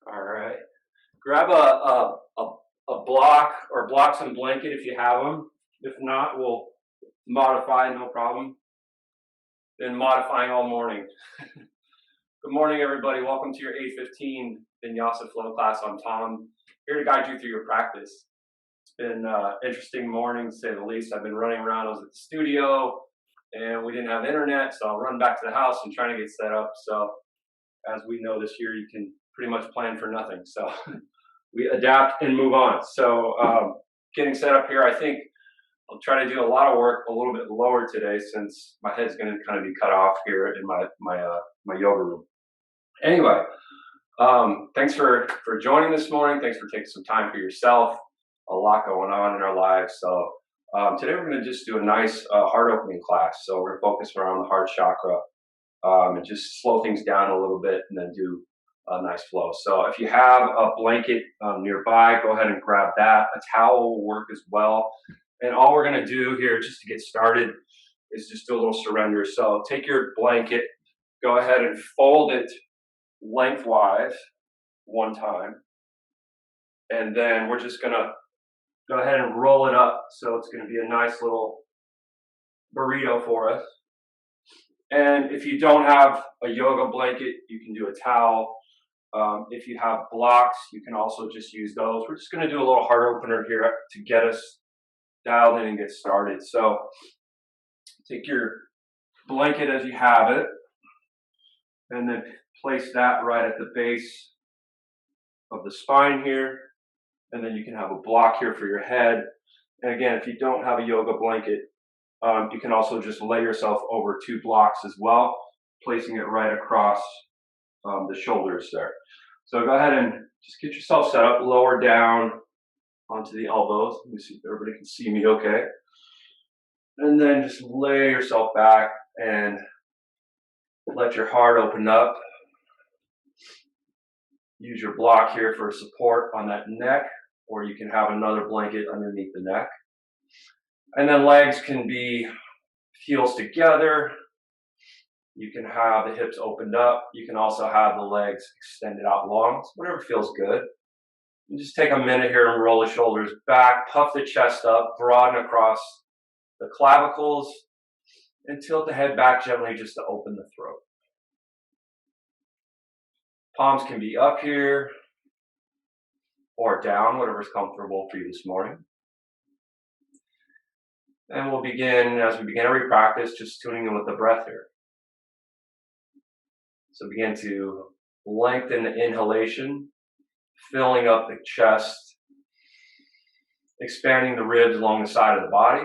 All right. Grab a block or blocks and blanket if you have them. If not, we'll modify, no problem. Been modifying all morning. Good morning, everybody. Welcome to your 8:15 Vinyasa Flow class. I'm Tom, here to guide you through your practice. It's been an interesting morning, to say the least. I've been running around. I was at the studio, and we didn't have internet, so I'll run back to the house and trying to get set up. So, as we know this year, you can pretty much plan for nothing. So we adapt and move on. So getting set up here, I think I'll try to do a lot of work a little bit lower today since my head's going to kind of be cut off here in my yoga room. Anyway, thanks for joining this morning. Thanks for taking some time for yourself. A lot going on in our lives. So today we're going to just do a nice heart opening class. So we're going to focus around the heart chakra and just slow things down a little bit and then do a nice flow. So if you have a blanket nearby, go ahead and grab that. A towel will work as well. And all we're going to do here, just to get started, is just do a little surrender. So take your blanket, go ahead and fold it lengthwise one time. And then we're just going to go ahead and roll it up. So it's going to be a nice little burrito for us. And if you don't have a yoga blanket, you can do a towel. If you have blocks, you can also just use those. We're just going to do a little heart opener here to get us dialed in and get started. So take your blanket as you have it, and then place that right at the base of the spine here. And then you can have a block here for your head. And again, if you don't have a yoga blanket, you can also just lay yourself over two blocks as well, placing it right across the shoulders there. So go ahead and just get yourself set up, lower down onto the elbows. Let me see if everybody can see me okay. And then just lay yourself back and let your heart open up. Use your block here for support on that neck, or you can have another blanket underneath the neck. And then legs can be heels together. You can have the hips opened up. You can also have the legs extended out long, so whatever feels good. And just take a minute here and roll the shoulders back, puff the chest up, broaden across the clavicles, and tilt the head back gently just to open the throat. Palms can be up here or down, whatever's comfortable for you this morning. And we'll begin, as we begin every practice, just tuning in with the breath here. So begin to lengthen the inhalation, filling up the chest, expanding the ribs along the side of the body.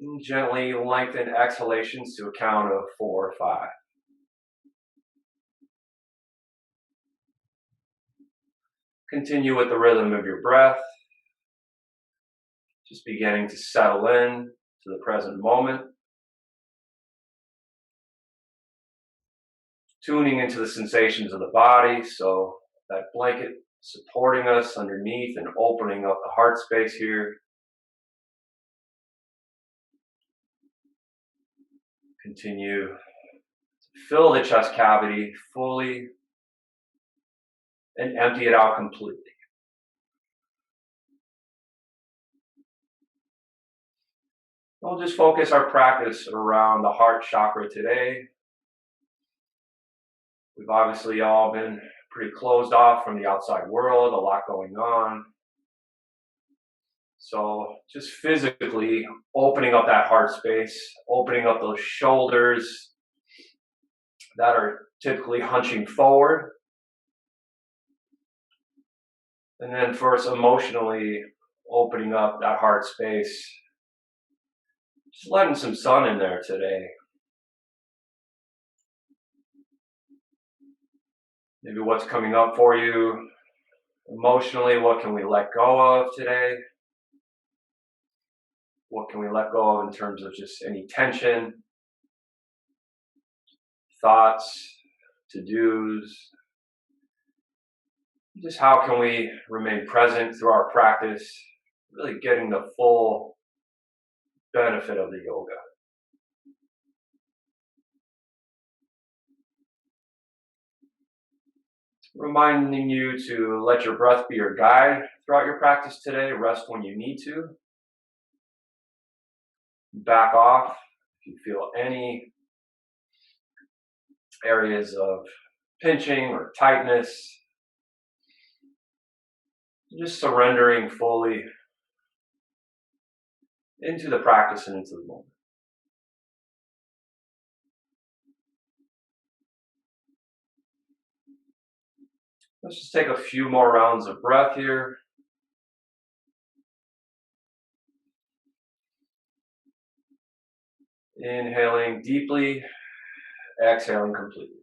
And gently lengthen exhalations to a count of 4 or 5. Continue with the rhythm of your breath, just beginning to settle in to the present moment. Tuning into the sensations of the body, so that blanket supporting us underneath and opening up the heart space here. Continue to fill the chest cavity fully and empty it out completely. We'll just focus our practice around the heart chakra today. We've obviously all been pretty closed off from the outside world, a lot going on. So just physically opening up that heart space, opening up those shoulders that are typically hunching forward. And then first emotionally opening up that heart space, just letting some sun in there today. Maybe what's coming up for you emotionally, what can we let go of today? What can we let go of in terms of just any tension, thoughts, to-dos? Just how can we remain present through our practice, really getting the full benefit of the yoga. Reminding you to let your breath be your guide throughout your practice today. Rest when you need to. Back off if you feel any areas of pinching or tightness. Just surrendering fully into the practice and into the moment. Let's just take a few more rounds of breath here. Inhaling deeply, exhaling completely.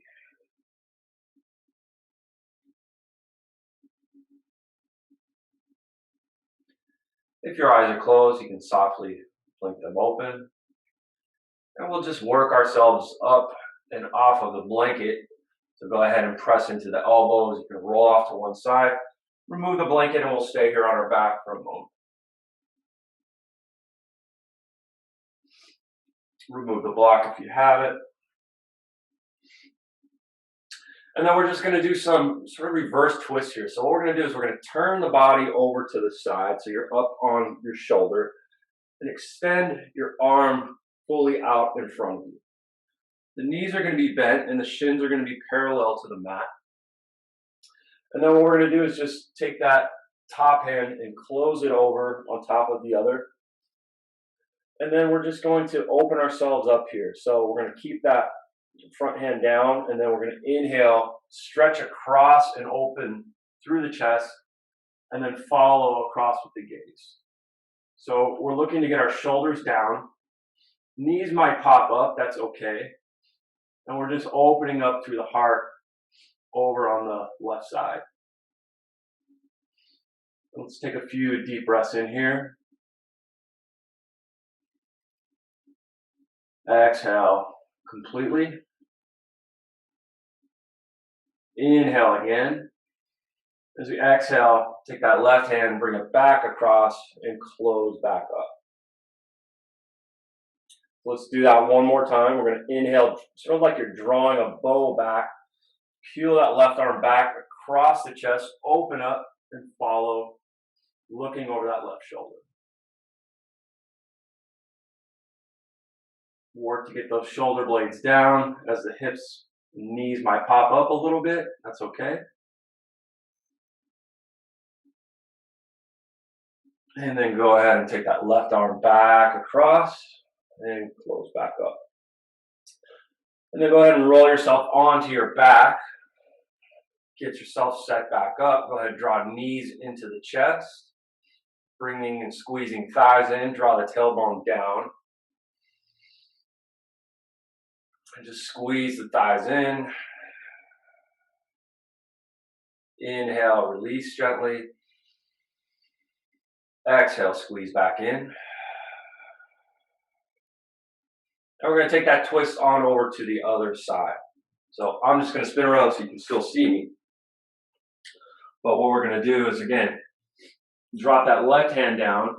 If your eyes are closed, you can softly blink them open. And we'll just work ourselves up and off of the blanket. So go ahead and press into the elbows. You can roll off to one side. Remove the blanket and we'll stay here on our back for a moment. Remove the block if you have it. And then we're just going to do some sort of reverse twist here. So what we're going to do is we're going to turn the body over to the side. So you're up on your shoulder and extend your arm fully out in front of you. The knees are going to be bent and the shins are going to be parallel to the mat. And then what we're going to do is just take that top hand and close it over on top of the other. And then we're just going to open ourselves up here. So we're going to keep that front hand down, and then we're going to inhale, stretch across and open through the chest, and then follow across with the gaze. So we're looking to get our shoulders down. Knees might pop up, that's okay. And we're just opening up through the heart over on the left side. Let's take a few deep breaths in here. Exhale completely. Inhale again. As we exhale, take that left hand, bring it back across and close back up. Let's do that one more time. We're going to inhale, sort of like you're drawing a bow back. Peel that left arm back across the chest, open up and follow, looking over that left shoulder. Work to get those shoulder blades down as the hips and knees might pop up a little bit. That's okay. And then go ahead and take that left arm back across and close back up. And then go ahead and roll yourself onto your back. Get yourself set back up. Go ahead and draw knees into the chest. Bringing and squeezing thighs in. Draw the tailbone down. And just squeeze the thighs in. Inhale, release gently. Exhale, squeeze back in. And we're going to take that twist on over to the other side. So I'm just going to spin around so you can still see me. But what we're going to do is, again, drop that left hand down.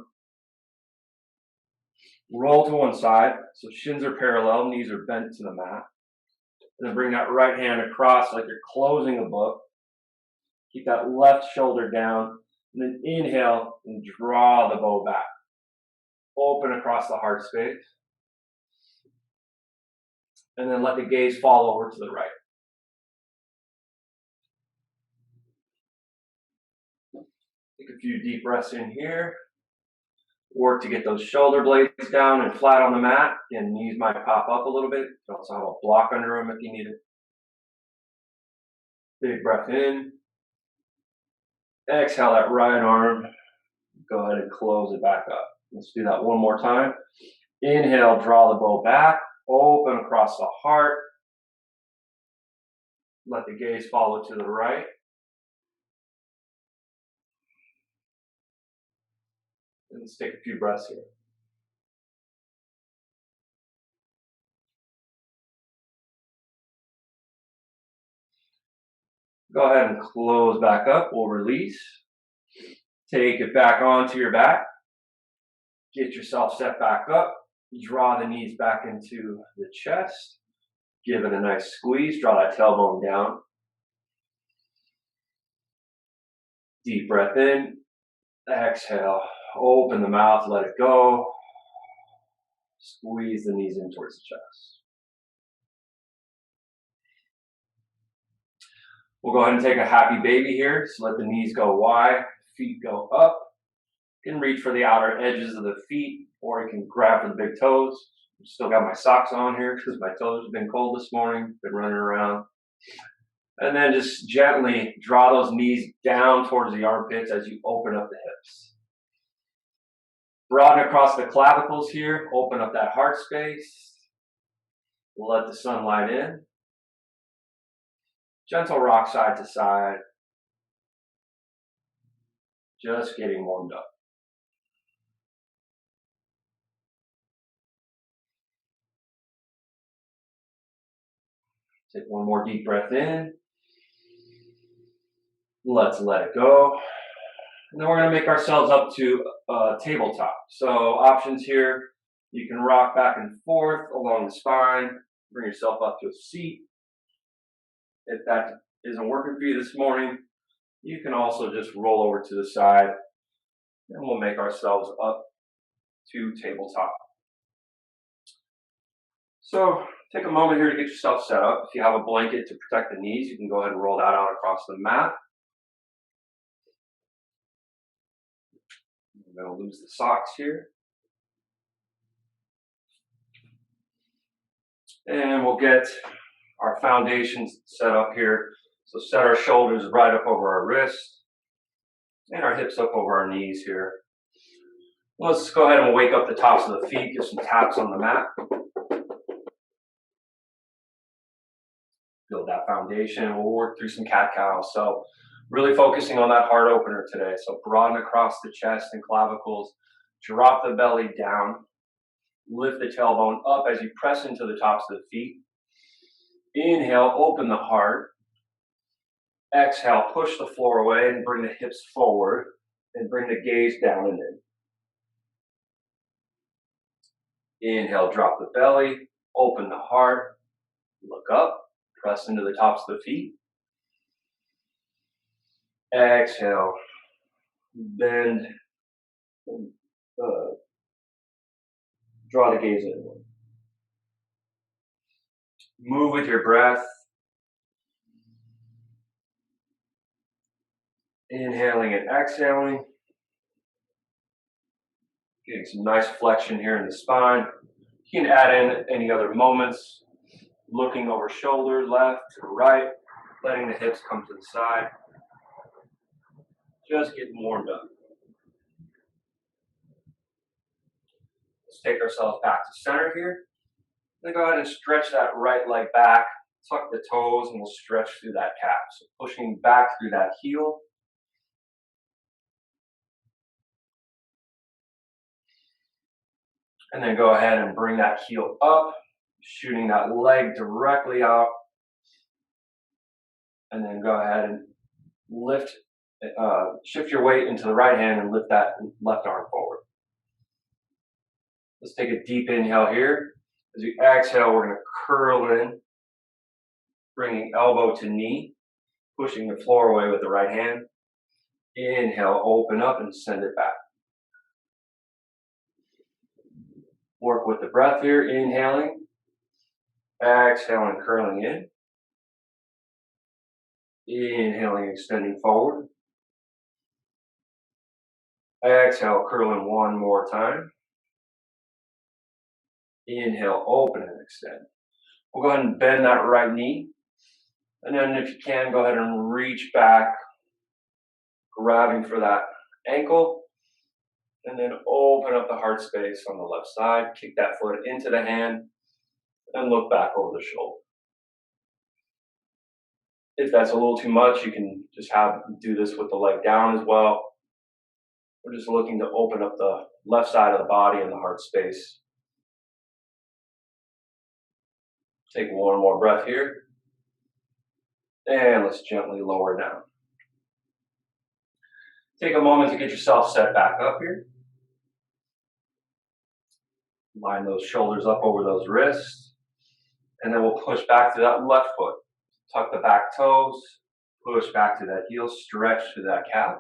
Roll to one side, so shins are parallel, knees are bent to the mat. And then bring that right hand across like you're closing a book. Keep that left shoulder down. And then inhale and draw the bow back. Open across the heart space. And then let the gaze fall over to the right. Take a few deep breaths in here. Work to get those shoulder blades down and flat on the mat. Again, knees might pop up a little bit. You can also have a block under them if you need it. Big breath in. Exhale that right arm. Go ahead and close it back up. Let's do that one more time. Inhale, draw the bow back. Open across the heart. Let the gaze follow to the right. And let's take a few breaths here. Go ahead and close back up. We'll release. Take it back onto your back. Get yourself set back up. Draw the knees back into the chest. Give it a nice squeeze. Draw that tailbone down. Deep breath in. Exhale. Open the mouth, let it go. Squeeze the knees in towards the chest. We'll go ahead and take a happy baby here. So let the knees go wide, feet go up. You can reach for the outer edges of the feet, or you can grab for the big toes. Still got my socks on here because my toes have been cold this morning, been running around. And then just gently draw those knees down towards the armpits as you open up the hips. Broaden across the clavicles here, open up that heart space. Let the sunlight in. Gentle rock side to side. Just getting warmed up. Take one more deep breath in. Let's let it go. And then we're going to make ourselves up to tabletop. So options here, you can rock back and forth along the spine. Bring yourself up to a seat. If that isn't working for you this morning, you can also just roll over to the side. And we'll make ourselves up to tabletop. So take a moment here to get yourself set up. If you have a blanket to protect the knees, you can go ahead and roll that out across the mat. I'm going to lose the socks here. And we'll get our foundations set up here. So set our shoulders right up over our wrists and our hips up over our knees here. Let's go ahead and wake up the tops of the feet, get some taps on the mat. Build that foundation. We'll work through some cat-cows. So really focusing on that heart opener today. So broaden across the chest and clavicles. Drop the belly down. Lift the tailbone up as you press into the tops of the feet. Inhale, open the heart. Exhale, push the floor away and bring the hips forward. And bring the gaze down and in. Inhale, drop the belly. Open the heart. Look up. Press into the tops of the feet. Exhale. Bend. Draw the gaze inward. Move with your breath. Inhaling and exhaling. Getting some nice flexion here in the spine. You can add in any other moments. Looking over shoulder, left to right. Letting the hips come to the side. Just getting warmed up. Let's take ourselves back to center here. Then go ahead and stretch that right leg back. Tuck the toes and we'll stretch through that calf. So pushing back through that heel. And then go ahead and bring that heel up, shooting that leg directly out. And then go ahead and lift, shift your weight into the right hand and lift that left arm forward. Let's take a deep inhale here. As we exhale, we're going to curl in, bringing elbow to knee, pushing the floor away with the right hand. Inhale, open up and send it back. Work with the breath here, inhaling, exhaling, curling in. Inhaling, extending forward. Exhale, curling one more time. Inhale, open and extend. We'll go ahead and bend that right knee. And then if you can, go ahead and reach back, grabbing for that ankle. And then open up the heart space on the left side. Kick that foot into the hand. And look back over the shoulder. If that's a little too much, you can just do this with the leg down as well. We're just looking to open up the left side of the body and the heart space. Take one more breath here. And let's gently lower down. Take a moment to get yourself set back up here. Line those shoulders up over those wrists. And then we'll push back to that left foot. Tuck the back toes. Push back to that heel. Stretch to that calf.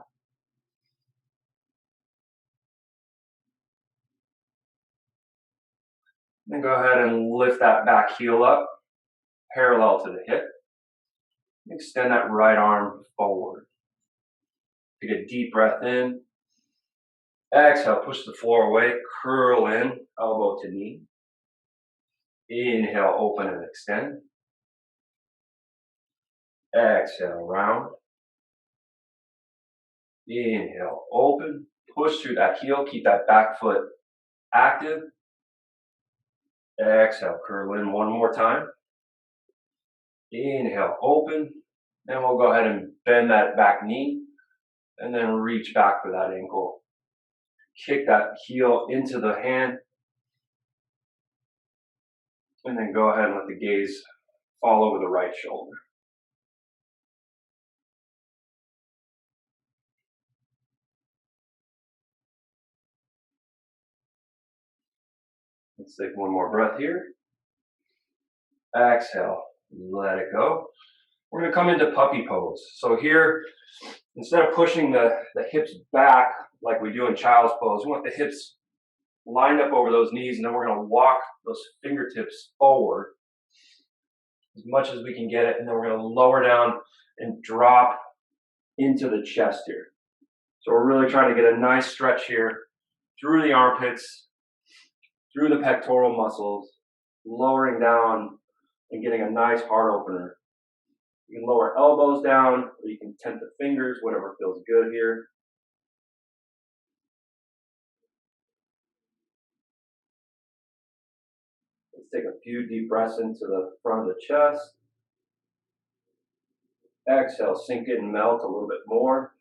Then go ahead and lift that back heel up, parallel to the hip. Extend that right arm forward. Take a deep breath in. Exhale, push the floor away, curl in, elbow to knee. Inhale, open and extend. Exhale, round. Inhale, open. Push through that heel, keep that back foot active. Exhale, curl in one more time. Inhale, open. Then we'll go ahead and bend that back knee and then reach back for that ankle. Kick that heel into the hand. And then go ahead and let the gaze fall over the right shoulder. Let's take one more breath here. Exhale, let it go. We're going to come into puppy pose. So here, instead of pushing the hips back like we do in child's pose, we want the hips lined up over those knees, and then we're going to walk those fingertips forward as much as we can get it, and then we're going to lower down and drop into the chest here. So we're really trying to get a nice stretch here through the armpits, through the pectoral muscles, lowering down and getting a nice heart opener. You can lower elbows down, or you can tent the fingers, whatever feels good here. Let's take a few deep breaths into the front of the chest. Exhale, sink it and melt a little bit more.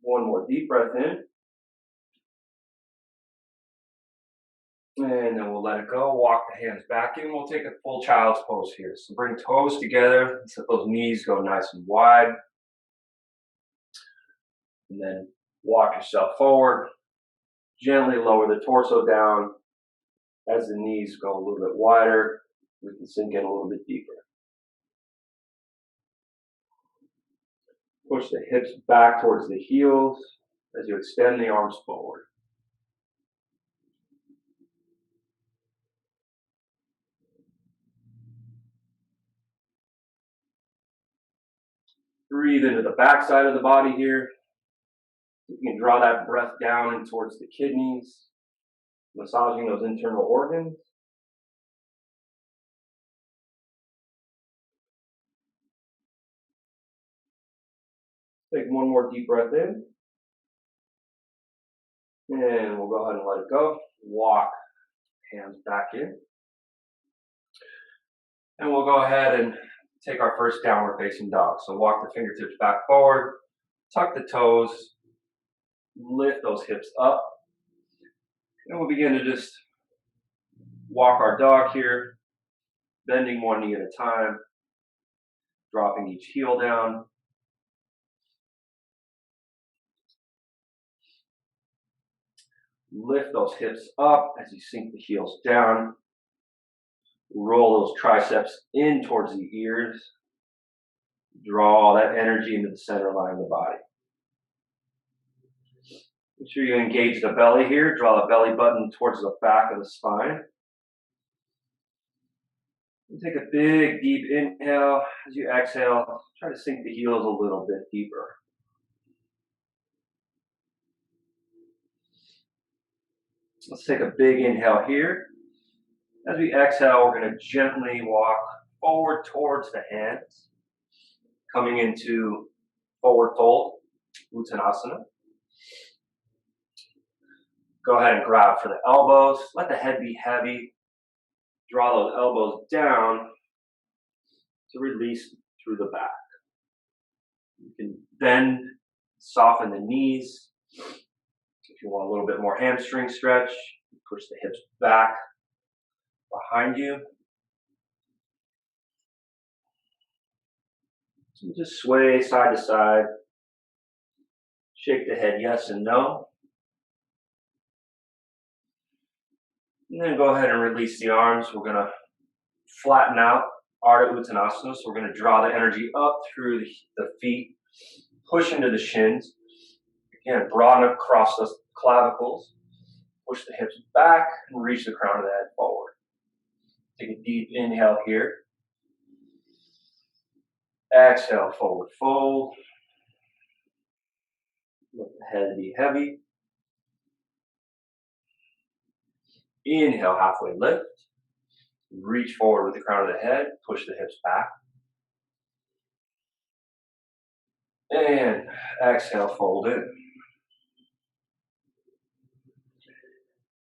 One more deep breath in. And then we'll let it go. Walk the hands back in. We'll take a full child's pose here. So bring toes together. Let those knees go nice and wide. And then walk yourself forward. Gently lower the torso down. As the knees go a little bit wider, we can sink in a little bit deeper. Push the hips back towards the heels as you extend the arms forward. Breathe into the back side of the body here. You can draw that breath down and towards the kidneys, massaging those internal organs. Take one more deep breath in. And we'll go ahead and let it go. Walk hands back in. And we'll go ahead and take our first downward facing dog. So walk the fingertips back forward, tuck the toes, lift those hips up. And we'll begin to just walk our dog here, bending one knee at a time, dropping each heel down. Lift those hips up as you sink the heels down. Roll those triceps in towards the ears. Draw that energy into the center line of the body. Make sure you engage the belly here. Draw the belly button towards the back of the spine. And take a big, deep inhale. As you exhale, try to sink the heels a little bit deeper. Let's take a big inhale here. As we exhale, we're going to gently walk forward towards the hands, coming into forward fold, Uttanasana. Go ahead and grab for the elbows. Let the head be heavy. Draw those elbows down to release through the back. You can bend, soften the knees. If you want a little bit more hamstring stretch, push the hips back behind you. So just sway side to side. Shake the head yes and no. And then go ahead and release the arms. We're going to flatten out Ardha Uttanasana. So we're going to draw the energy up through the feet, push into the shins. Again, broaden across the clavicles. Push the hips back and reach the crown of the head forward. Take a deep inhale here. Exhale, forward fold. Let the head be heavy. Inhale, halfway lift. Reach forward with the crown of the head. Push the hips back. And exhale, fold in.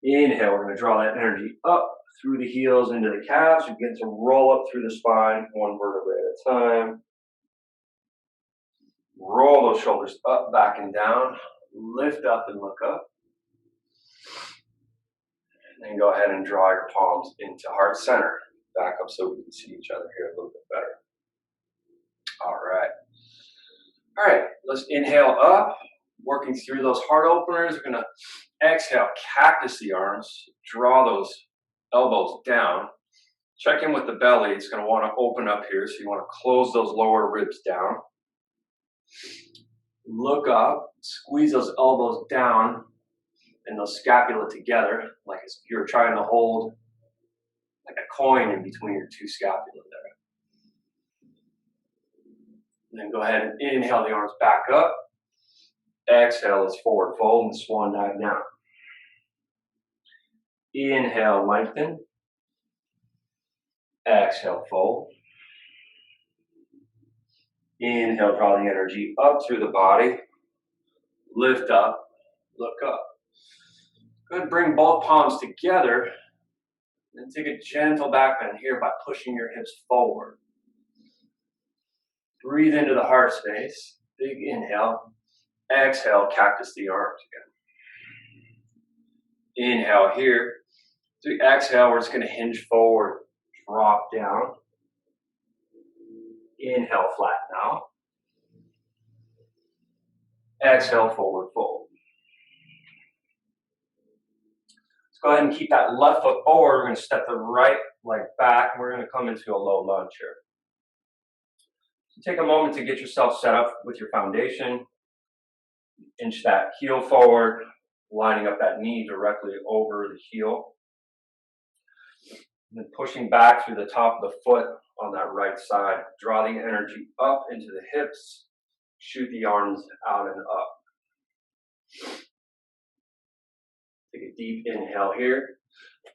Inhale, we're going to draw that energy up through the heels into the calves. You begin to roll up through the spine, one vertebrae at a time. Roll those shoulders up, back, and down. Lift up and look up. And then go ahead and draw your palms into heart center. Back up so we can see each other here a little bit better. All right. All right, let's inhale up. Working through those heart openers. We're going to exhale, cactus the arms. Draw those elbows down. Check in with the belly. It's going to want to open up here. So you want to close those lower ribs down. Look up. Squeeze those elbows down and those scapula together, like if you're trying to hold like a coin in between your two scapula there. And then go ahead and inhale the arms back up. Exhale is forward fold and swan dive down. Inhale, lengthen. Exhale, fold. Inhale, draw the energy up through the body. Lift up, look up. Go ahead and bring both palms together and take a gentle back bend here by pushing your hips forward. Breathe into the heart space. Big inhale. Exhale, cactus the arms again. Inhale here. So exhale, we're just going to hinge forward, drop down. Inhale, flatten out. Exhale, forward fold. Let's go ahead and keep that left foot forward. We're going to step the right leg back, and we're going to come into a low lunge here. So take a moment to get yourself set up with your foundation. Inch that heel forward, lining up that knee directly over the heel. And then pushing back through the top of the foot on that right side. Draw the energy up into the hips. Shoot the arms out and up. Take a deep inhale here.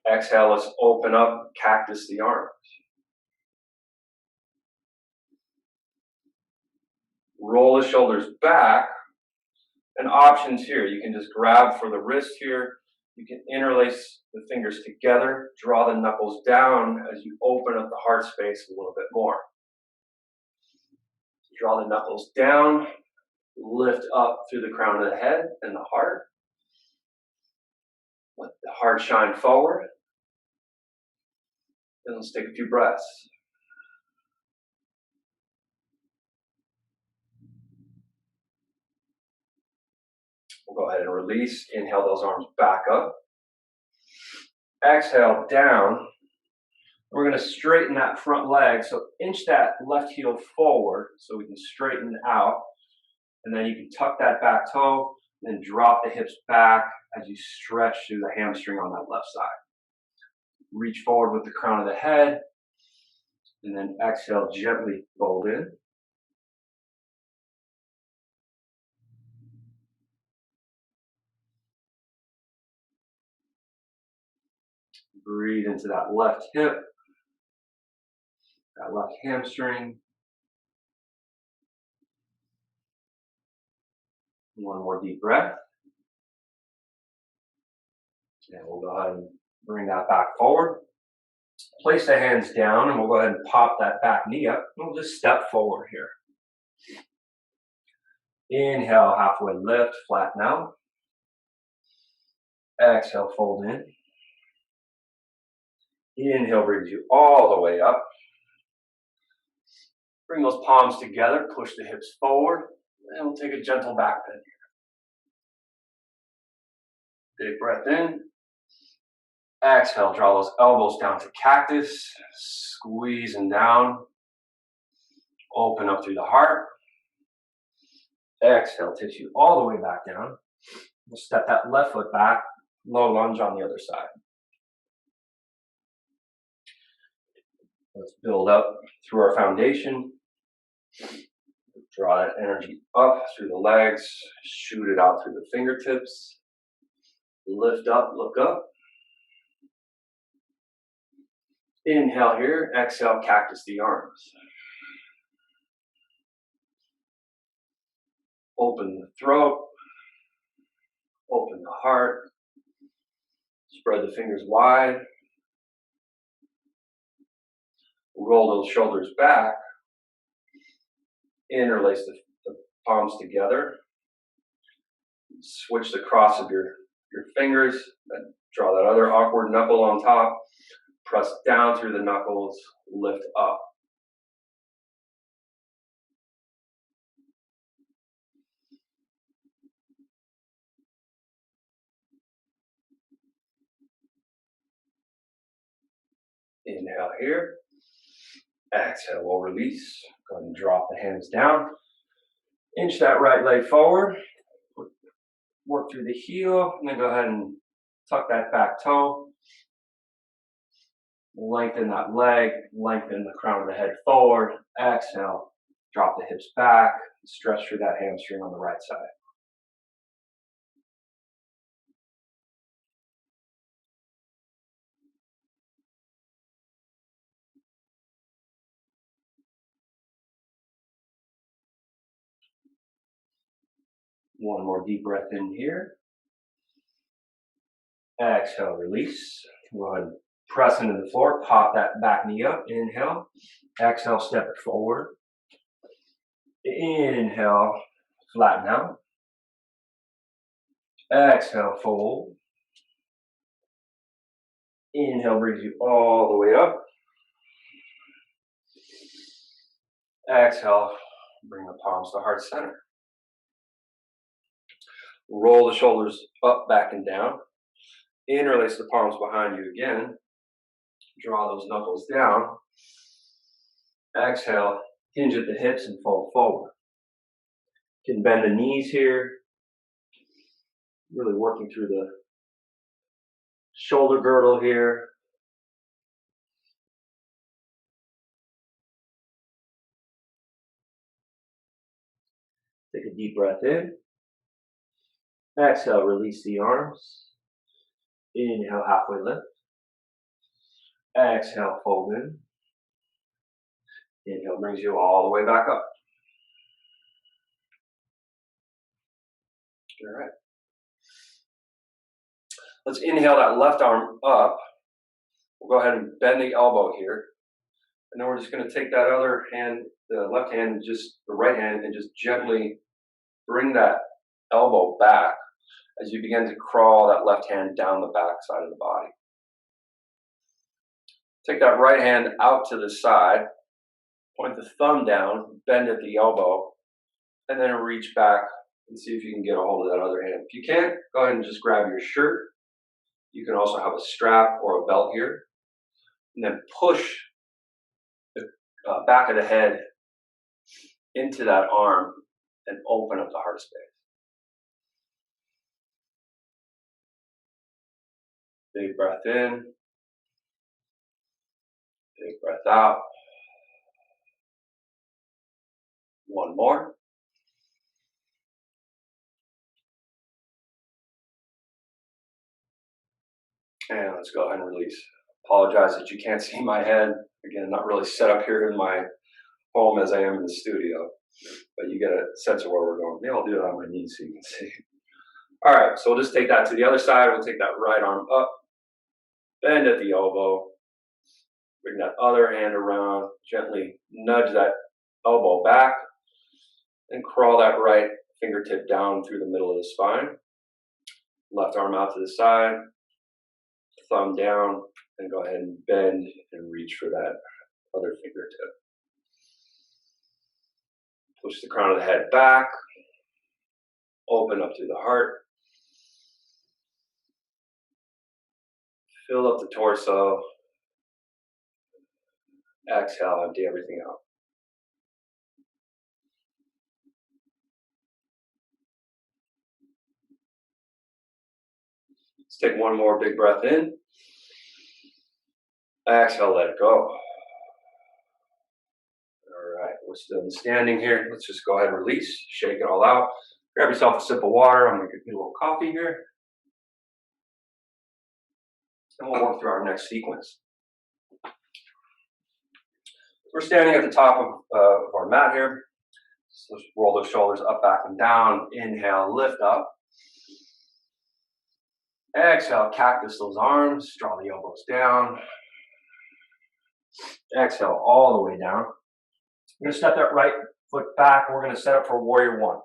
Exhale, let's open up, cactus the arms. Roll the shoulders back. And options here, you can just grab for the wrist here. You can interlace the fingers together, draw the knuckles down as you open up the heart space a little bit more. Draw the knuckles down, lift up through the crown of the head and the heart. Let the heart shine forward. Then let's take a few breaths. We'll go ahead and release. Inhale those arms back up. Exhale down. We're going to straighten that front leg. So inch that left heel forward so we can straighten out. And then you can tuck that back toe and then drop the hips back as you stretch through the hamstring on that left side. Reach forward with the crown of the head. And then exhale, gently fold in. Breathe into that left hip, that left hamstring. One more deep breath. And we'll go ahead and bring that back forward. Place the hands down and we'll go ahead and pop that back knee up. We'll just step forward here. Inhale, halfway lift, flatten out. Exhale, fold in. Inhale brings you all the way up. Bring those palms together, push the hips forward, and we'll take a gentle back bend here. Big breath in. Exhale, draw those elbows down to cactus, squeezing down, open up through the heart. Exhale, takes you all the way back down. We'll step that left foot back, low lunge on the other side. Let's build up through our foundation. Draw that energy up through the legs, shoot it out through the fingertips. Lift up, look up. Inhale here, exhale, cactus the arms. Open the throat, open the heart. Spread the fingers wide. Roll those shoulders back. Interlace the palms together. Switch the cross of your fingers. And draw that other awkward knuckle on top. Press down through the knuckles. Lift up. Inhale here. Exhale, we'll release. Go ahead and drop the hands down. Inch that right leg forward. Work through the heel, and then go ahead and tuck that back toe. Lengthen that leg, lengthen the crown of the head forward. Exhale, drop the hips back, stretch through that hamstring on the right side. One more deep breath in here. Exhale, release. Go ahead and press into the floor, pop that back knee up. Inhale. Exhale, step it forward. Inhale, flatten out. Exhale, fold. Inhale brings you all the way up. Exhale, bring the palms to heart center. Roll the shoulders up, back, and down. Interlace the palms behind you again. Draw those knuckles down. Exhale, hinge at the hips and fold forward. You can bend the knees here. Really working through the shoulder girdle here. Take a deep breath in. Exhale, release the arms. Inhale, halfway lift. Exhale, fold in. Inhale brings you all the way back up. All right. Let's inhale that left arm up. We'll go ahead and bend the elbow here. And then we're just going to take that other hand, the left hand, just the right hand, and just gently bring that elbow back as you begin to crawl that left hand down the back side of the body. Take that right hand out to the side, point the thumb down, bend at the elbow, and then reach back and see if you can get a hold of that other hand. If you can't, go ahead and just grab your shirt. You can also have a strap or a belt here. And then push the back of the head into that arm and open up the heart space. Big breath in. Big breath out. One more. And let's go ahead and release. Apologize that you can't see my head. Again, not really set up here in my home as I am in the studio, but you get a sense of where we're going. Maybe I'll do it on my knees so you can see. All right, so we'll just take that to the other side. We'll take that right arm up, bend at the elbow, bring that other hand around, gently nudge that elbow back, and crawl that right fingertip down through the middle of the spine. Left arm out to the side, thumb down, and go ahead and bend and reach for that other fingertip. Push the crown of the head back, open up through the heart. Fill up the torso. Exhale, empty everything out. Let's take one more big breath in. Exhale, let it go. All right, we're still standing here. Let's just go ahead and release, shake it all out. Grab yourself a sip of water. I'm going to get you a little coffee here. And we'll work through our next sequence. We're standing at the top of our mat here. So let's roll those shoulders up, back, and down. Inhale, lift up. Exhale, cactus those arms. Draw the elbows down. Exhale all the way down. We're going to step that right foot back. We're going to set up for warrior one.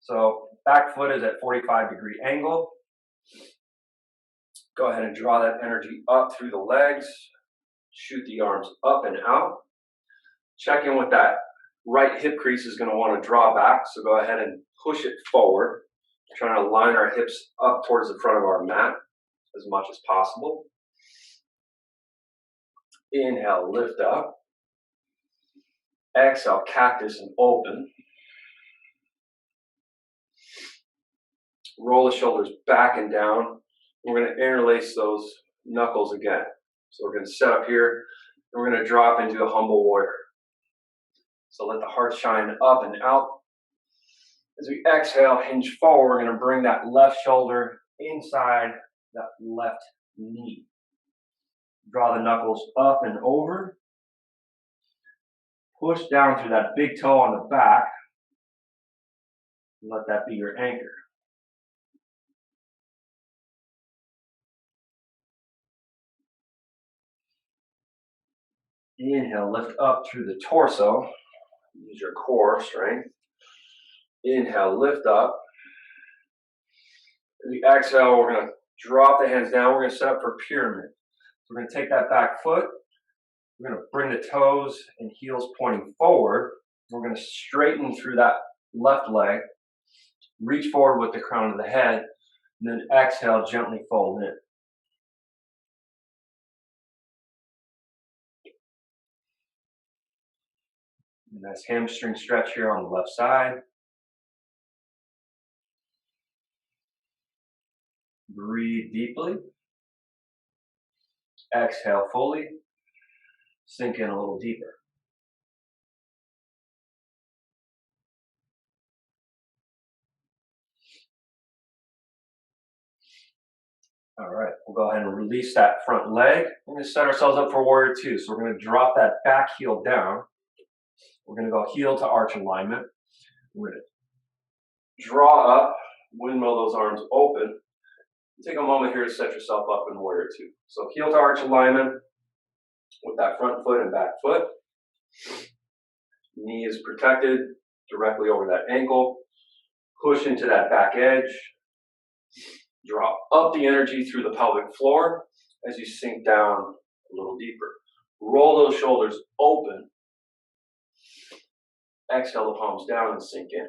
So back foot is at 45-degree angle. Go ahead and draw that energy up through the legs. Shoot the arms up and out. Check in with that right hip crease is going to want to draw back. So go ahead and push it forward. Trying to line our hips up towards the front of our mat as much as possible. Inhale, lift up. Exhale, cactus and open. Roll the shoulders back and down. We're going to interlace those knuckles again. So we're going to set up here, and we're going to drop into a humble warrior. So let the heart shine up and out. As we exhale, hinge forward, we're going to bring that left shoulder inside that left knee. Draw the knuckles up and over. Push down through that big toe on the back. And let that be your anchor. Inhale, lift up through the torso. Use your core strength. Inhale, lift up. As we exhale, we're going to drop the hands down. We're going to set up for pyramid. So we're going to take that back foot. We're going to bring the toes and heels pointing forward. We're going to straighten through that left leg. Reach forward with the crown of the head. And then exhale, gently fold in. Nice hamstring stretch here on the left side. Breathe deeply. Exhale fully. Sink in a little deeper. All right, we'll go ahead and release that front leg. We're going to set ourselves up for warrior two. So we're going to drop that back heel down. We're going to go heel to arch alignment. We're going to draw up, windmill those arms open. Take a moment here to set yourself up in warrior two. So heel to arch alignment with that front foot and back foot. Knee is protected directly over that ankle. Push into that back edge. Draw up the energy through the pelvic floor as you sink down a little deeper. Roll those shoulders open. Exhale the palms down and sink in.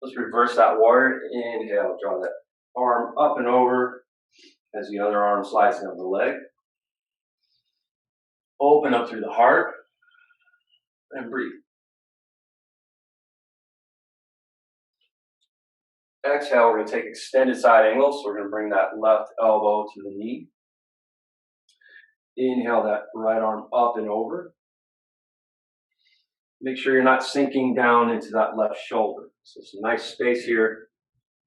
Let's reverse that warrior. Inhale, draw that arm up and over as the other arm slides down the leg. Open up through the heart and breathe. Exhale, we're going to take extended side angle. So we're going to bring that left elbow to the knee. Inhale that right arm up and over. Make sure you're not sinking down into that left shoulder. So some nice space here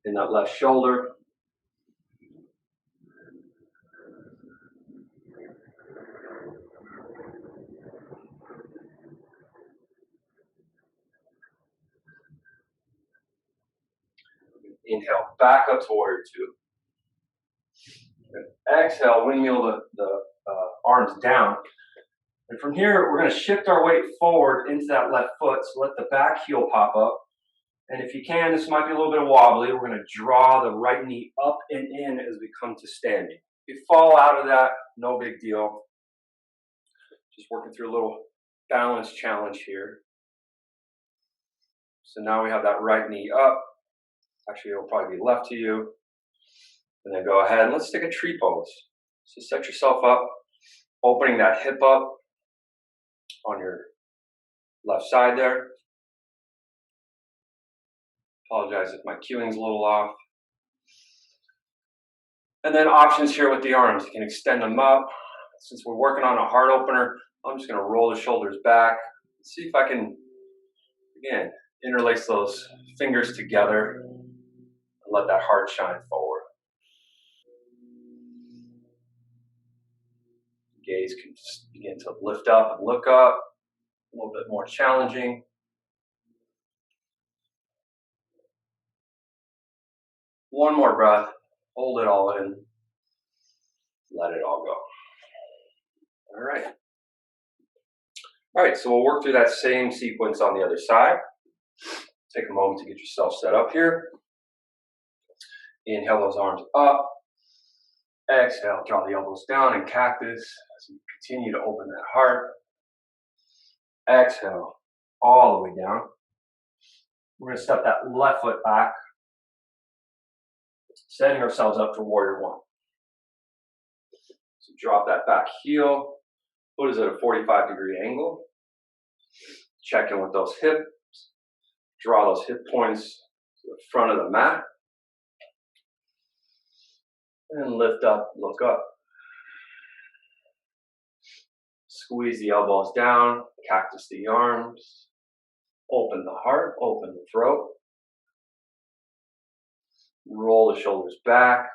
in that left shoulder. Inhale, back up to warrior two. Exhale, windmill the arms down. And from here, we're going to shift our weight forward into that left foot. So let the back heel pop up. And if you can, this might be a little bit wobbly. We're going to draw the right knee up and in as we come to standing. If you fall out of that, no big deal. Just working through a little balance challenge here. So now we have that right knee up. Actually, it'll probably be left to you. And then go ahead and let's take a tree pose. So set yourself up, opening that hip up on your left side there. Apologize if my cueing's a little off. And then options here with the arms. You can extend them up. Since we're working on a heart opener, I'm just going to roll the shoulders back. See if I can, again, interlace those fingers together and let that heart shine forward. Gaze can just begin to lift up and look up. A little bit more challenging. One more breath. Hold it all in. Let it all go. All right. All right, so we'll work through that same sequence on the other side. Take a moment to get yourself set up here. Inhale those arms up. Exhale, draw the elbows down in cactus as you continue to open that heart. Exhale, all the way down. We're going to step that left foot back, setting ourselves up for warrior one. So drop that back heel. Foot is at a 45-degree angle. Check in with those hips. Draw those hip points to the front of the mat. And lift up, look up. Squeeze the elbows down, cactus the arms. Open the heart, open the throat. Roll the shoulders back.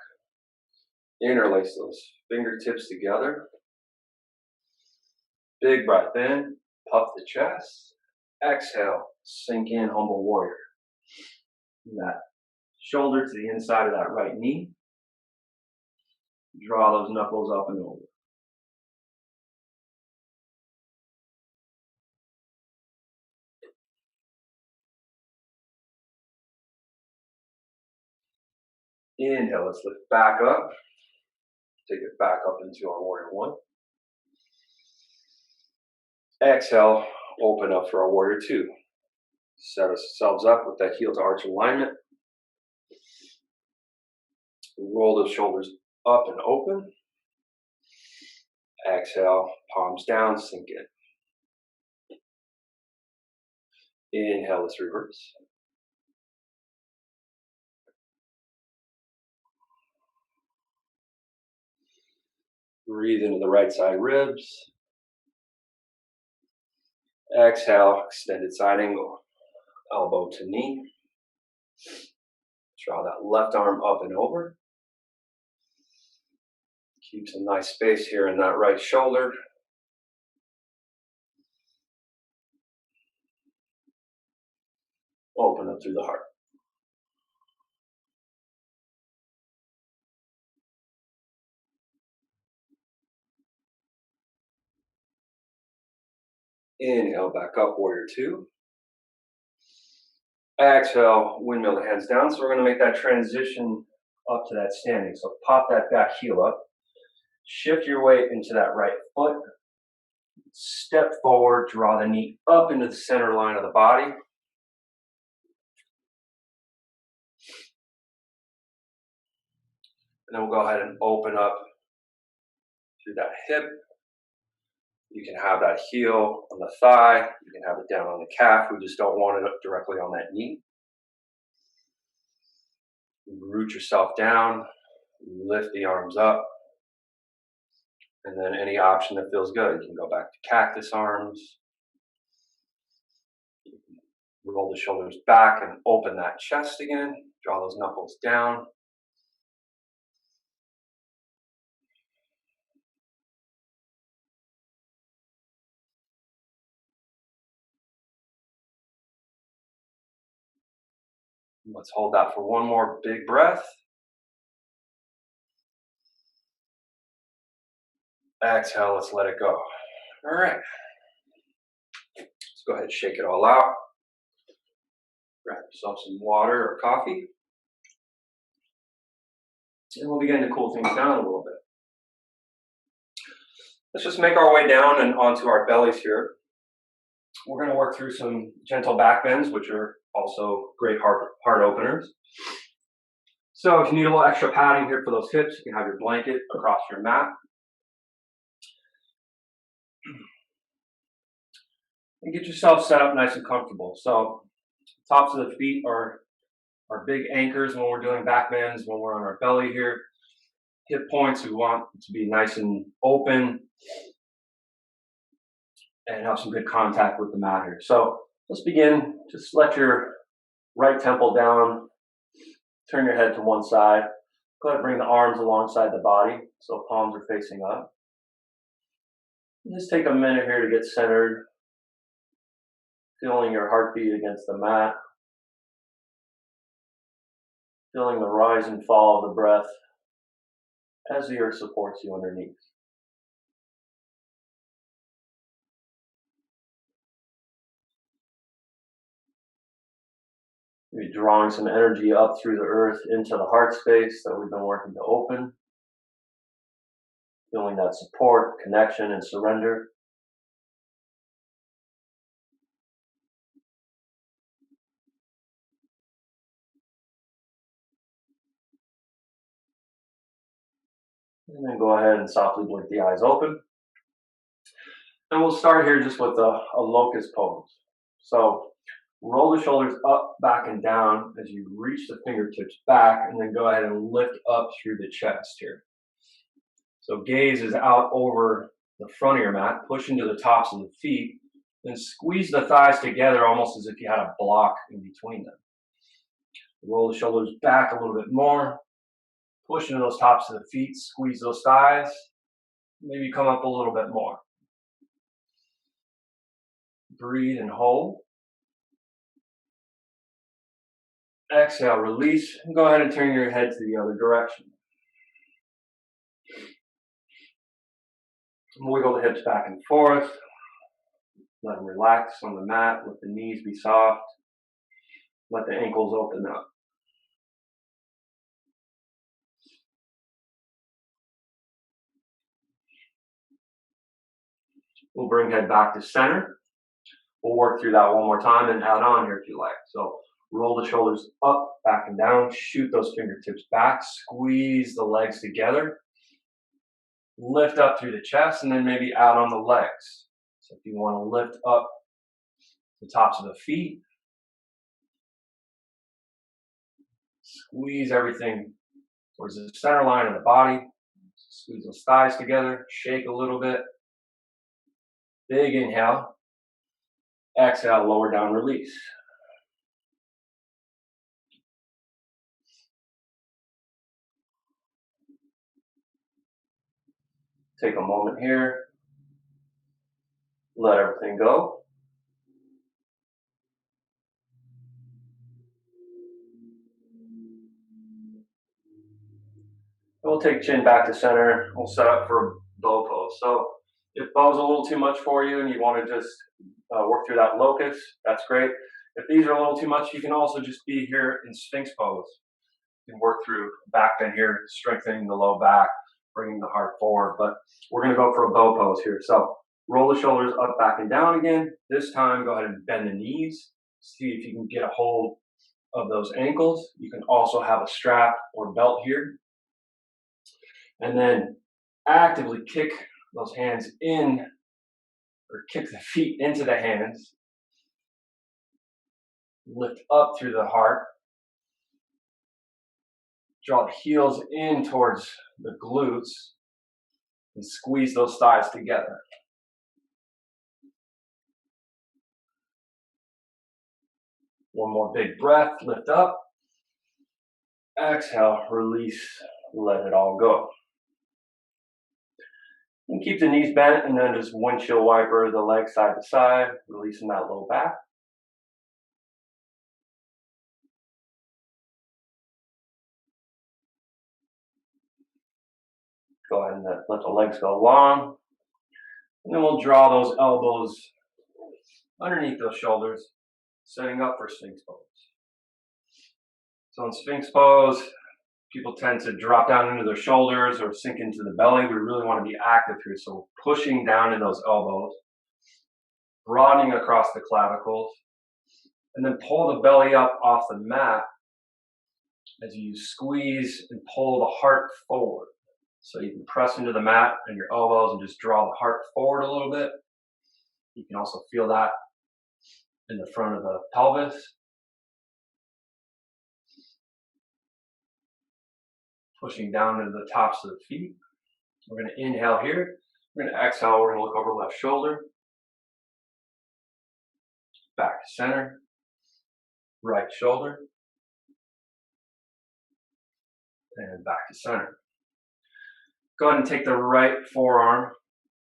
Interlace those fingertips together. Big breath in, puff the chest. Exhale, sink in, humble warrior. And that shoulder to the inside of that right knee. Draw those knuckles up and over. Inhale, let's lift back up. Take it back up into our warrior one. Exhale, open up for our warrior two. Set ourselves up with that heel to arch alignment. Roll the shoulders up and open. Exhale, palms down, sink in. Inhale, let's reverse. Breathe into the right side ribs. Exhale, extended side angle. Elbow to knee. Draw that left arm up and over. Keep some nice space here in that right shoulder. Open up through the heart. Inhale, back up, warrior two. Exhale, windmill the hands down. So we're going to make that transition up to that standing. So pop that back heel up. Shift your weight into that right foot. Step forward, draw the knee up into the center line of the body. And then we'll go ahead and open up through that hip. You can have that heel on the thigh. You can have it down on the calf. We just don't want it up directly on that knee. Root yourself down. Lift the arms up. And then any option that feels good. You can go back to cactus arms. You can roll the shoulders back and open that chest again. Draw those knuckles down. Let's hold that for one more big breath. Exhale, let's let it go. All right. Let's go ahead and shake it all out. Grab yourself some water or coffee. And we'll begin to cool things down a little bit. Let's just make our way down and onto our bellies here. We're going to work through some gentle back bends, which are also great heart openers. So if you need a little extra padding here for those hips, you can have your blanket across your mat. And get yourself set up nice and comfortable. So tops of the feet are our big anchors when we're doing back bends, when we're on our belly here. Hip points, we want to be nice and open and have some good contact with the mat here. So let's begin. Just let your right temple down. Turn your head to one side. Go ahead and bring the arms alongside the body so palms are facing up. And just take a minute here to get centered. Feeling your heartbeat against the mat. Feeling the rise and fall of the breath as the earth supports you underneath. Maybe drawing some energy up through the earth into the heart space that we've been working to open. Feeling that support, connection, and surrender. And then go ahead and softly blink the eyes open. And we'll start here just with a locust pose. So roll the shoulders up, back, and down as you reach the fingertips back, and then go ahead and lift up through the chest here. So gaze is out over the front of your mat, push into the tops of the feet, then squeeze the thighs together almost as if you had a block in between them. Roll the shoulders back a little bit more, push into those tops of the feet, squeeze those thighs, maybe come up a little bit more. Breathe and hold. Exhale, release, and go ahead and turn your head to the other direction. Wiggle the hips back and forth. Let them relax on the mat. Let the knees be soft. Let the ankles open up. We'll bring head back to center. We'll work through that one more time and add on here if you like. So roll the shoulders up, back and down. Shoot those fingertips back. Squeeze the legs together. Lift up through the chest and then maybe out on the legs. So if you want to lift up the tops of the feet, squeeze everything towards the center line of the body. Squeeze those thighs together. Shake a little bit. Big inhale. Exhale, lower down, release. Take a moment here. Let everything go. We'll take chin back to center. We'll set up for a bow pose. So if bow's a little too much for you and you want to just work through that locust, that's great. If these are a little too much, you can also just be here in Sphinx pose. You can work through back bend here, strengthening the low back, bringing the heart forward. But we're going to go for a bow pose here. So roll the shoulders up, back, and down again. This time, go ahead and bend the knees. See if you can get a hold of those ankles. You can also have a strap or belt here. And then actively kick those hands in, or kick the feet into the hands. Lift up through the heart. Draw the heels in towards the glutes and squeeze those thighs together. One more big breath, lift up. Exhale, release, let it all go. And keep the knees bent and then just windshield wiper the legs side to side, releasing that low back. Go ahead and let the legs go long. And then we'll draw those elbows underneath those shoulders, setting up for Sphinx pose. So in Sphinx pose, people tend to drop down into their shoulders or sink into the belly. We really want to be active here. So pushing down in those elbows, broadening across the clavicles, and then pull the belly up off the mat as you squeeze and pull the heart forward. So you can press into the mat and your elbows and just draw the heart forward a little bit. You can also feel that in the front of the pelvis. Pushing down into the tops of the feet. We're going to inhale here. We're going to exhale. We're going to look over left shoulder. Back to center. Right shoulder. And back to center. Go ahead and take the right forearm.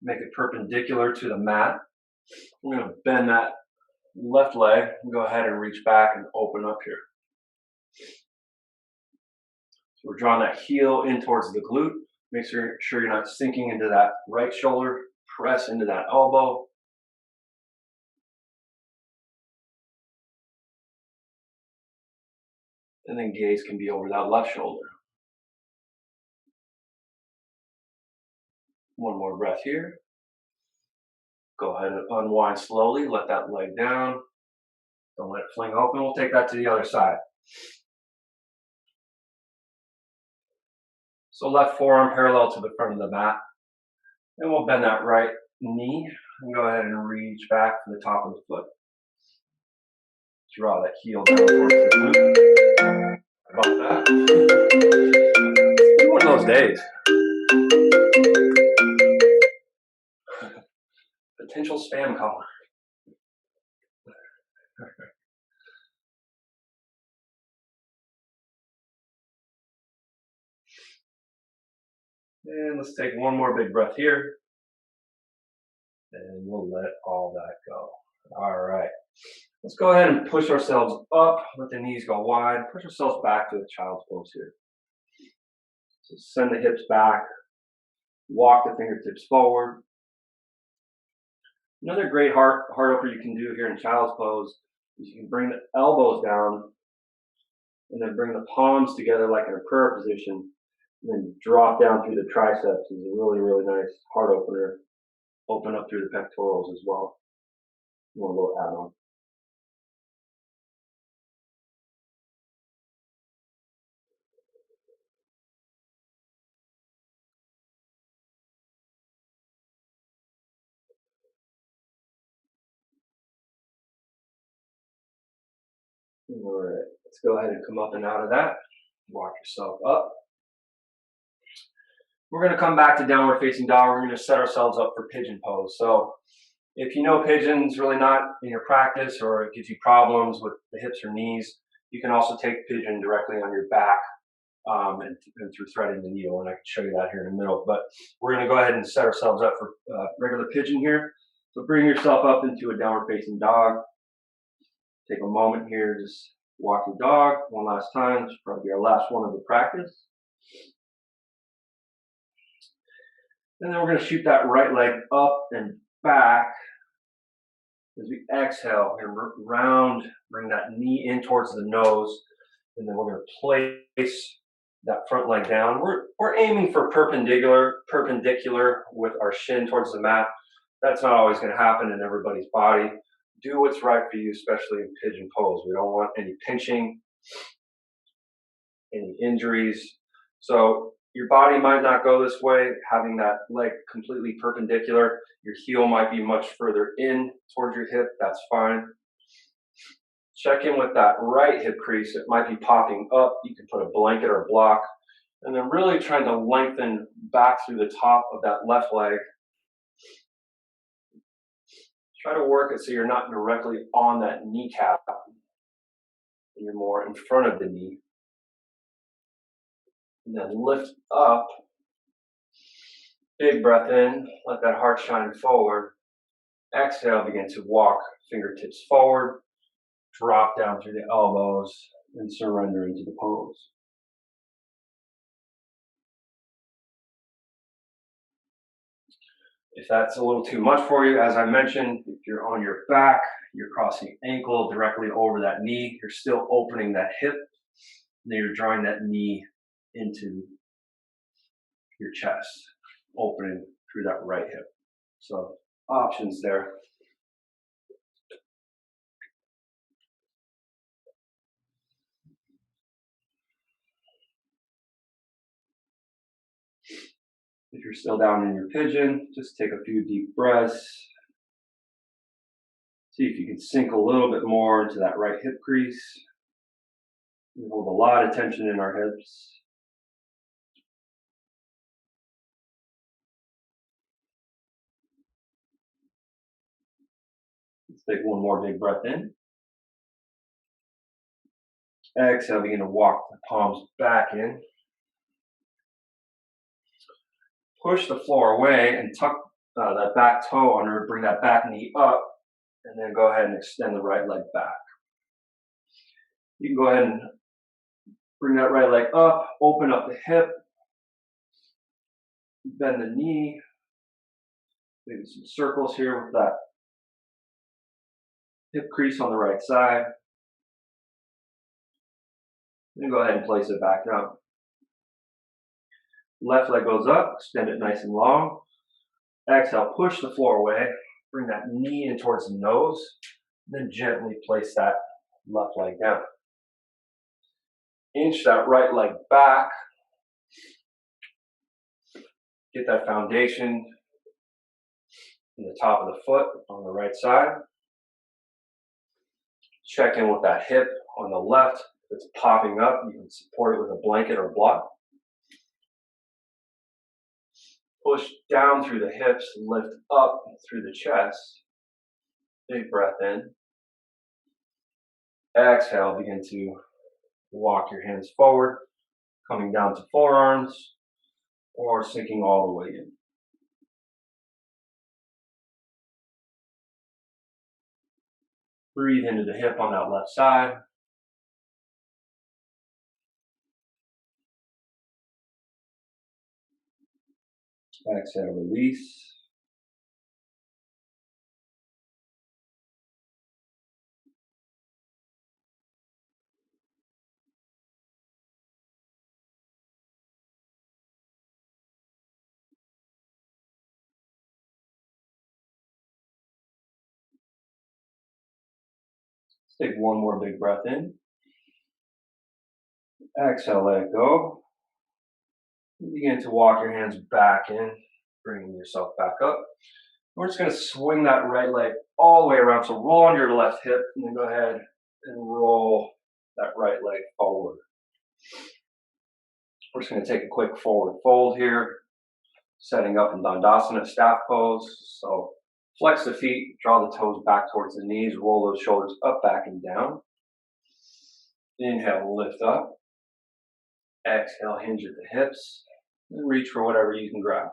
Make it perpendicular to the mat. We're going to bend that left leg and go ahead and reach back and open up here. So we're drawing that heel in towards the glute. Make sure you're not sinking into that right shoulder. Press into that elbow. And then gaze can be over that left shoulder. One more breath here. Go ahead and unwind slowly. Let that leg down. Don't let it fling open. We'll take that to the other side. So left forearm parallel to the front of the mat. And we'll bend that right knee and go ahead and reach back to the top of the foot. Draw that heel down towards the glute. About that. It's one of those days. Potential spam caller. And let's take one more big breath here. And we'll let all that go. All right. Let's go ahead and push ourselves up. Let the knees go wide. Push ourselves back to the child's pose here. So send the hips back. Walk the fingertips forward. Another great heart opener you can do here in child's pose is you can bring the elbows down and then bring the palms together like in a prayer position and then drop down through the triceps. Is a really, really nice heart opener. Open up through the pectorals as well. One little add-on. All right, let's go ahead and come up and out of that. Walk yourself up. We're going to come back to downward facing dog. We're going to set ourselves up for pigeon pose. So if you know pigeon's really not in your practice or it gives you problems with the hips or knees, you can also take pigeon directly on your back and through threading the needle. And I can show you that here in a minute. But we're going to go ahead and set ourselves up for regular pigeon here. So bring yourself up into a downward facing dog. Take a moment here, just walk your dog one last time. This will probably be our last one of the practice. And then we're going to shoot that right leg up and back. As we exhale, we're going to round, bring that knee in towards the nose, and then we're going to place that front leg down. We're aiming for perpendicular with our shin towards the mat. That's not always going to happen in everybody's body. Do what's right for you, especially in pigeon pose. We don't want any pinching, any injuries. So your body might not go this way, having that leg completely perpendicular. Your heel might be much further in towards your hip. That's fine. Check in with that right hip crease. It might be popping up. You can put a blanket or a block. And then really trying to lengthen back through the top of that left leg. Try to work it so you're not directly on that kneecap. You're more in front of the knee. And then lift up. Big breath in. Let that heart shine forward. Exhale, begin to walk fingertips forward. Drop down through the elbows and surrender into the pose. If that's a little too much for you, as I mentioned, if you're on your back, you're crossing ankle directly over that knee, you're still opening that hip, and then you're drawing that knee into your chest, opening through that right hip. So options there. you're still down in your pigeon, just take a few deep breaths. See if you can sink a little bit more into that right hip crease. We hold a lot of tension in our hips. Let's take one more big breath in. Exhale, begin to walk the palms back in. Push the floor away and tuck that back toe under, bring that back knee up, and then go ahead and extend the right leg back. You can go ahead and bring that right leg up, open up the hip, bend the knee, maybe some circles here with that hip crease on the right side. Then go ahead and place it back down. Left leg goes up, extend it nice and long. Exhale, push the floor away, bring that knee in towards the nose, then gently place that left leg down. Inch that right leg back. Get that foundation in the top of the foot on the right side. Check in with that hip on the left. If it's popping up, you can support it with a blanket or block. Push down through the hips, lift up through the chest. Big breath in. Exhale, begin to walk your hands forward, coming down to forearms, or sinking all the way in. Breathe into the hip on that left side. Exhale, release. Let's take one more big breath in. Exhale, let it go. Begin to walk your hands back in, bringing yourself back up. We're just going to swing that right leg all the way around. So roll on your left hip and then go ahead and roll that right leg forward. We're just going to take a quick forward fold here, setting up in Uttanasana, staff pose. So flex the feet, draw the toes back towards the knees, roll those shoulders up, back, and down. Inhale, lift up. Exhale, hinge at the hips. And reach for whatever you can grab.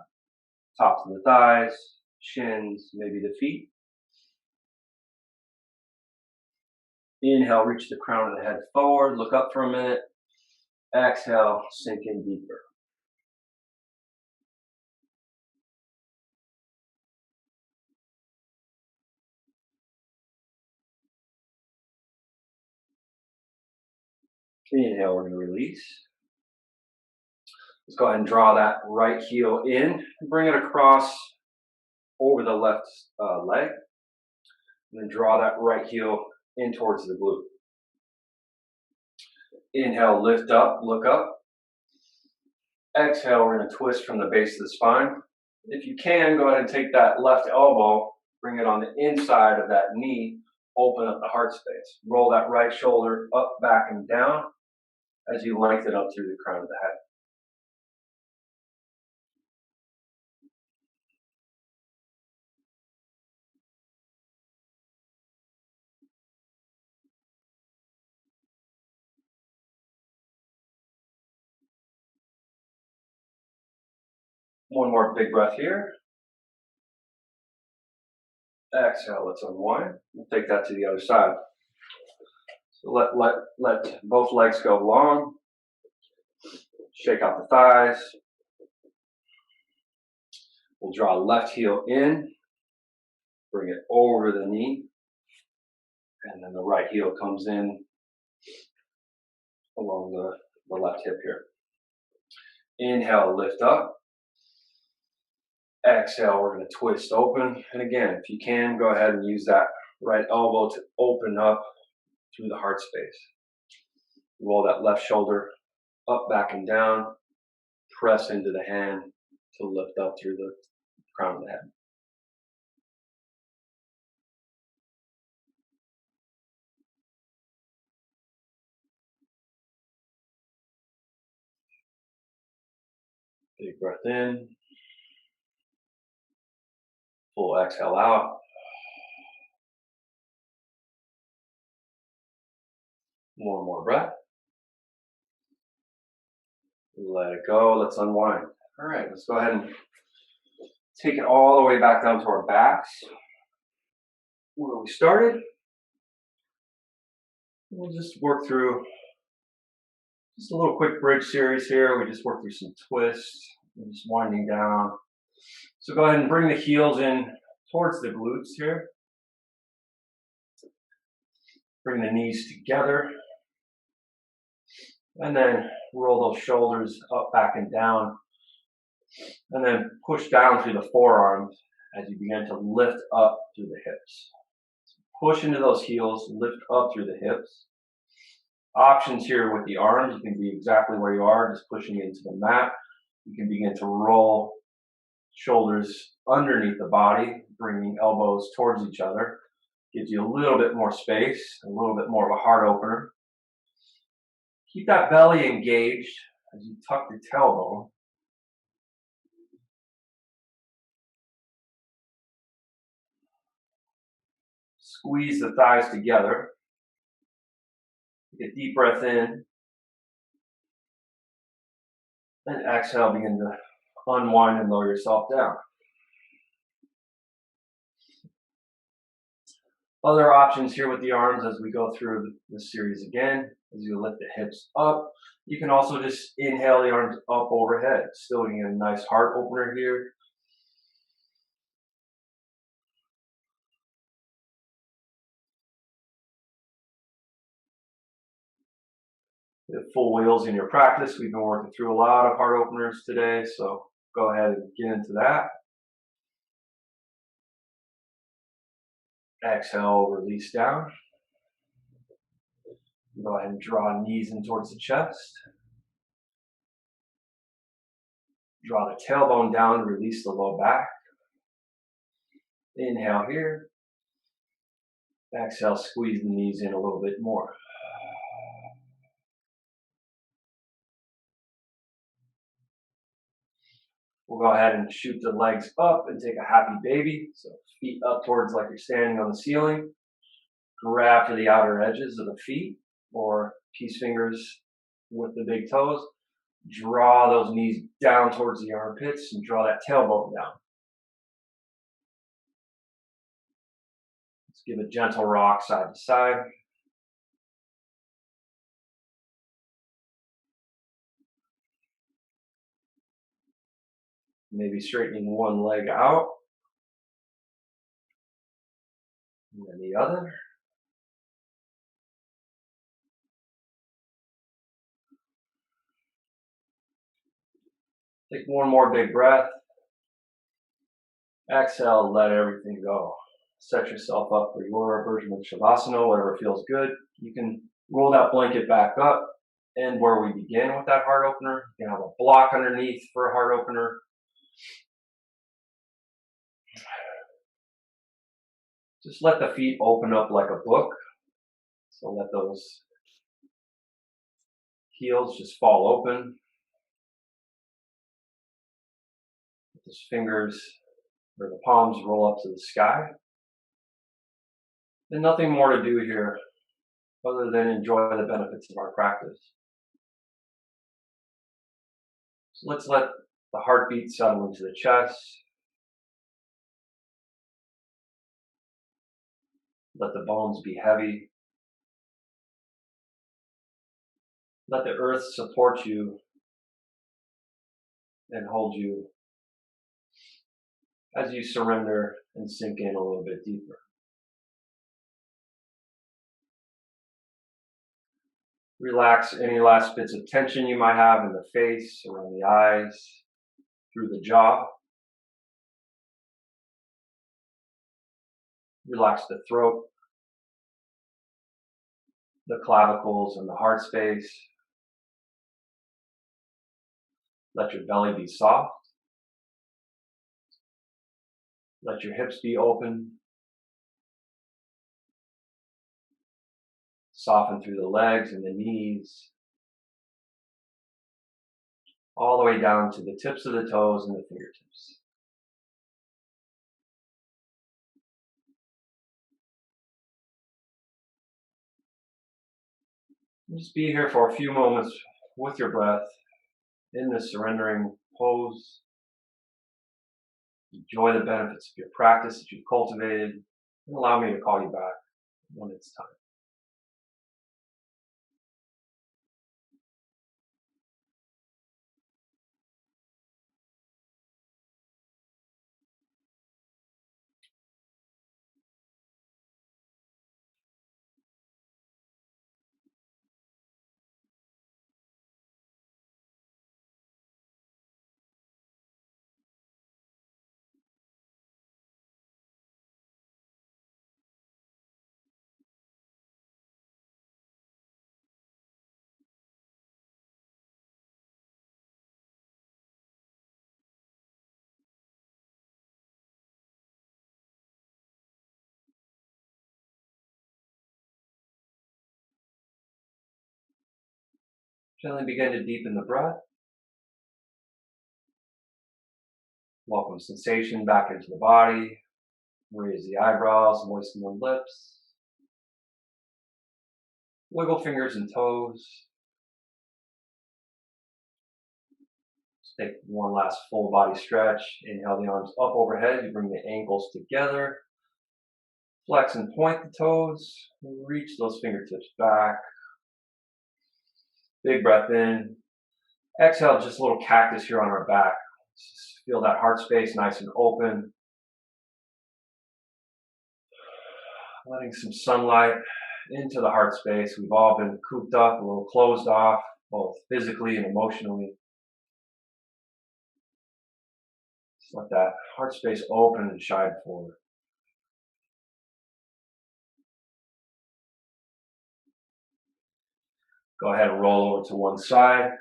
Tops of the thighs, shins, maybe the feet. Inhale, reach the crown of the head forward, look up for a minute. Exhale, sink in deeper. Inhale, we're going to release. Let's go ahead and draw that right heel in. Bring it across over the left leg. And then draw that right heel in towards the glute. Inhale, lift up, look up. Exhale, we're going to twist from the base of the spine. If you can, go ahead and take that left elbow, bring it on the inside of that knee, open up the heart space. Roll that right shoulder up, back, and down as you lengthen up through the crown of the head. One more big breath here. Exhale, let's unwind. We'll take that to the other side. So let both legs go long. Shake out the thighs. We'll draw left heel in. Bring it over the knee. And then the right heel comes in along the left hip here. Inhale, lift up. Exhale, we're going to twist open. And again, if you can, go ahead and use that right elbow to open up through the heart space. Roll that left shoulder up, back, and down. Press into the hand to lift up through the crown of the head. Big breath in. Full exhale out. One more breath. Let it go. Let's unwind. All right, let's go ahead and take it all the way back down to our backs, where we started. We'll just work through just a little quick bridge series here. We just work through some twists and just winding down. So go ahead and bring the heels in towards the glutes here. Bring the knees together. And then roll those shoulders up, back, and down. And then push down through the forearms as you begin to lift up through the hips. Push into those heels, lift up through the hips. Options here with the arms, you can be exactly where you are, just pushing into the mat. You can begin to roll shoulders underneath the body, bringing elbows towards each other. Gives you a little bit more space, a little bit more of a heart opener. Keep that belly engaged as you tuck your tailbone. Squeeze the thighs together. Take a deep breath in. And exhale, begin to unwind and lower yourself down. Other options here with the arms as we go through this series again, as you lift the hips up. You can also just inhale the arms up overhead, still getting a nice heart opener here. You have full wheels in your practice. We've been working through a lot of heart openers today, so go ahead and get into that. Exhale, release down. Go ahead and draw knees in towards the chest. Draw the tailbone down, release the low back. Inhale here. Exhale, squeeze the knees in a little bit more. We'll go ahead and shoot the legs up and take a happy baby. So feet up towards like you're standing on the ceiling. Grab to the outer edges of the feet or peace fingers with the big toes. Draw those knees down towards the armpits and draw that tailbone down. Let's give a gentle rock side to side. Maybe straightening one leg out. And then the other. Take one more big breath. Exhale, let everything go. Set yourself up for your version of Shavasana, whatever feels good. You can roll that blanket back up, and where we begin with that heart opener, you can have a block underneath for a heart opener. Just let the feet open up like a book. So let those heels just fall open. Let those fingers or the palms roll up to the sky. And nothing more to do here other than enjoy the benefits of our practice. So let's let the heartbeat settle into the chest. Let the bones be heavy. Let the earth support you and hold you as you surrender and sink in a little bit deeper. Relax any last bits of tension you might have in the face, around the eyes, through the jaw. Relax the throat, the clavicles, and the heart space. Let your belly be soft. Let your hips be open. Soften through the legs and the knees. All the way down to the tips of the toes and the fingertips. And just be here for a few moments with your breath in this surrendering pose. Enjoy the benefits of your practice that you've cultivated, and allow me to call you back when it's time. Gently begin to deepen the breath. Welcome sensation back into the body. Raise the eyebrows, moisten the lips. Wiggle fingers and toes. Just take one last full body stretch. Inhale the arms up overhead. You bring the ankles together. Flex and point the toes. Reach those fingertips back. Big breath in. Exhale, just a little cactus here on our back. Just feel that heart space nice and open. Letting some sunlight into the heart space. We've all been cooped up, a little closed off, both physically and emotionally. Just let that heart space open and shine forward. Go ahead and roll over to one side.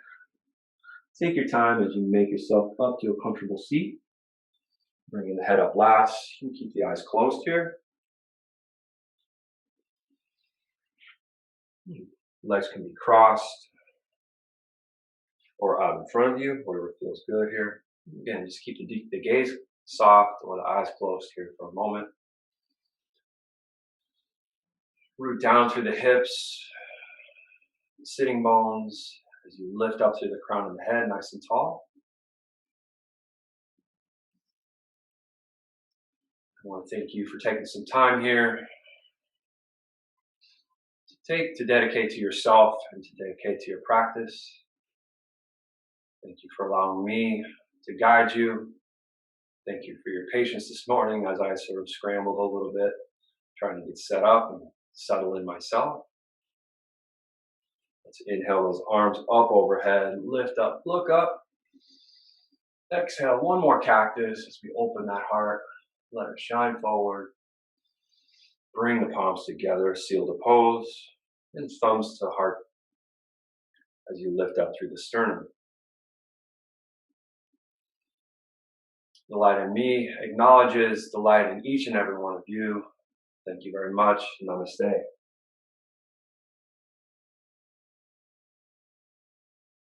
Take your time as you make yourself up to a comfortable seat. Bringing the head up last. You can keep the eyes closed here. Legs can be crossed or out in front of you, whatever feels good here. Again, just keep the gaze soft or the eyes closed here for a moment. Root down through the hips, sitting bones, as you lift up through the crown of the head, nice and tall. I want to thank you for taking some time here to dedicate to yourself and to dedicate to your practice. Thank you for allowing me to guide you. Thank you for your patience this morning as I sort of scrambled a little bit, trying to get set up and settle in myself. Let's inhale those arms up overhead, lift up, look up. Exhale, one more cactus as we open that heart, let it shine forward. Bring the palms together, seal the pose, and thumbs to heart as you lift up through the sternum. The light in me acknowledges the light in each and every one of you. Thank you very much. Namaste.